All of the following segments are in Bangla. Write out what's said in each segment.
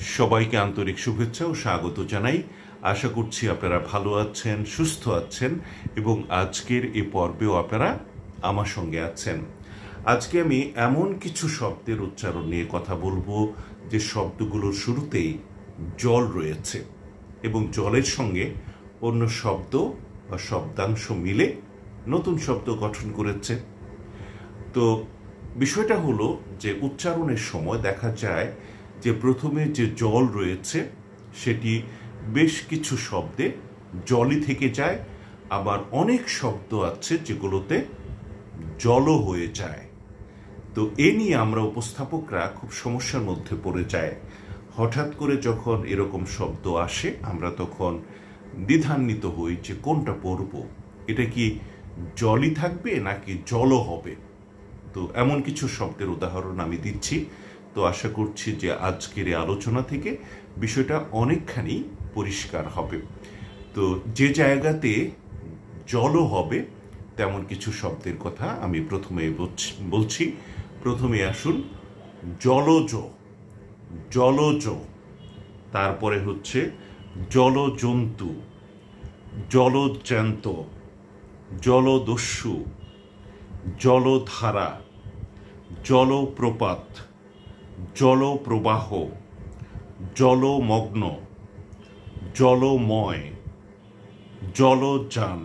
সবাইকে আন্তরিক শুভেচ্ছা ও স্বাগত জানাই। আশা করছি আপনারা ভালো আছেন, সুস্থ আছেন এবং আজকের এই পর্বেও আপনারা আমার সঙ্গে আছেন। আজকে আমি এমন কিছু শব্দের উচ্চারণ নিয়ে কথা বলবো যে শব্দগুলোর শুরুতেই জল রয়েছে এবং জলের সঙ্গে অন্য শব্দ বা শব্দাংশ মিলে নতুন শব্দ গঠন করেছে। তো বিষয়টা হলো যে উচ্চারণের সময় দেখা যায় যে প্রথমে যে জল রয়েছে সেটি বেশ কিছু শব্দে জলই থেকে যায়, আবার অনেক শব্দ আছে যেগুলোতে জলও হয়ে যায়। তো এ নিয়ে আমরা উপস্থাপকরা খুব সমস্যার মধ্যে পড়ে যায়। হঠাৎ করে যখন এরকম শব্দ আসে আমরা তখন দ্বিধান্বিত হই যে কোনটা পড়ব, এটা কি জলই থাকবে নাকি জলও হবে। তো এমন কিছু শব্দের উদাহরণ আমি দিচ্ছি। তো আশা করছি যে আজকের এই আলোচনা থেকে বিষয়টা অনেকখানি পরিষ্কার হবে। তো যে জায়গাতে জলও হবে তেমন কিছু শব্দের কথা আমি প্রথমে বলছি। প্রথমে আসুন জলজ, জলজ, তারপরে হচ্ছে জলজন্তু, জলজ্যান্ত, জলদস্যু, জলধারা, জলপ্রপাত, জলপ্রবাহ, জলমগ্ন, জলময়, জলযান,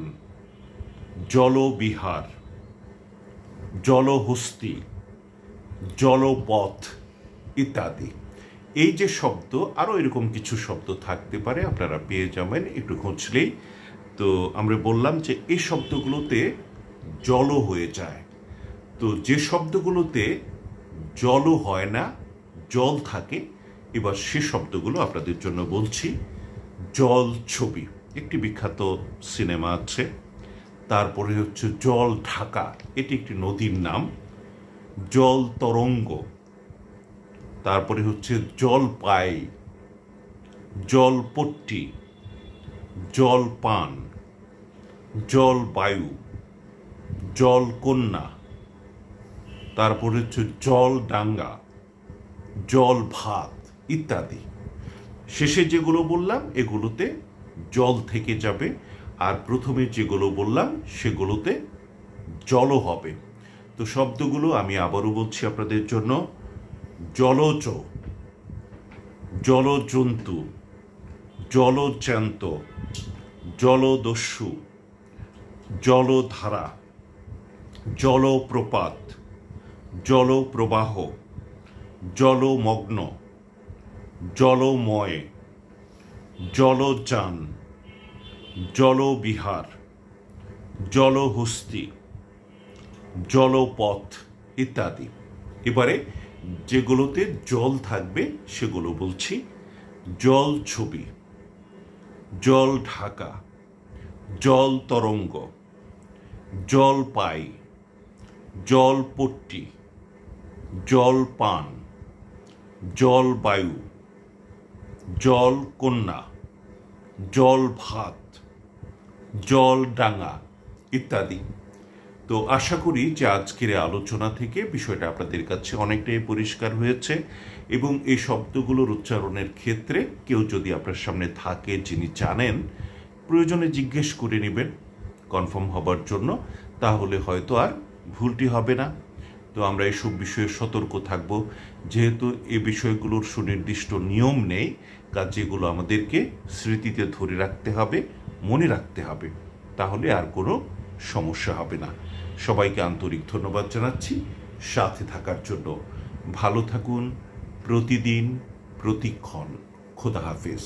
জলবিহার, জলহস্তি, জলপথ ইত্যাদি। এই যে শব্দ, আরও এরকম কিছু শব্দ থাকতে পারে, আপনারা পেয়ে যাবেন একটু খুঁজলেই। তো আমরা বললাম যে এই শব্দগুলোতে জলও হয়ে যায়। তো যে শব্দগুলোতে জলও হয় না, জল থাকে, এবার সে শব্দগুলো আপনাদের জন্য বলছি। জল ছবি, একটি বিখ্যাত সিনেমা আছে। তারপরে হচ্ছে জল ঢাকা, এটি একটি নদীর নাম। জল তরঙ্গ, তারপরে হচ্ছে জল পাই, জলপট্টি, জল পান, জল বায়ু, জল কন্যা, তারপরে হচ্ছে জল ডাঙ্গা, জল ভাত ইত্যাদি। শেষে যেগুলো বললাম এগুলোতে জল থেকে যাবে, আর প্রথমে যেগুলো বললাম সেগুলোতে জলও হবে। তো শব্দগুলো আমি আবারও বলছি আপনাদের জন্য। জলজ, জলজন্তু, জলজ্যান্ত, জলদস্যু, জলধারা, জলপ্রপাত, জলপ্রবাহ, জলমগ্ন, জলময়, জলযান, জলবিহার, জলহস্তি, জলপথ ইত্যাদি। এবারে যেগুলোতে জল থাকবে সেগুলো বলছি। জল ছবি, জল ঢাকা, জল তরঙ্গ, জল পাই, জলপট্টি, জল পান, জল বায়ু, জল কন্যা, জল ভাত, জল ডাঙ্গা ইত্যাদি। তো আশা করি যে আজকের আলোচনা থেকে বিষয়টা আপনাদের কাছে অনেকটাই পরিষ্কার হয়েছে এবং এই শব্দগুলোর উচ্চারণের ক্ষেত্রে কেউ যদি আপনার সামনে থাকে যিনি জানেন, প্রয়োজনে জিজ্ঞেস করে নেবেন কনফার্ম হবার জন্য, তাহলে হয়তো আর ভুলটি হবে না। তো আমরা এসব বিষয়ে সতর্ক থাকব। যেহেতু এই বিষয়গুলোর সুনির্দিষ্ট নিয়ম নেই, কাজেগুলো আমাদেরকে স্মৃতিতে ধরে রাখতে হবে, মনে রাখতে হবে, তাহলে আর কোনো সমস্যা হবে না। সবাইকে আন্তরিক ধন্যবাদ জানাচ্ছি সাথে থাকার জন্য। ভালো থাকুন প্রতিদিন, প্রতিক্ষণ। খোদা হাফেজ।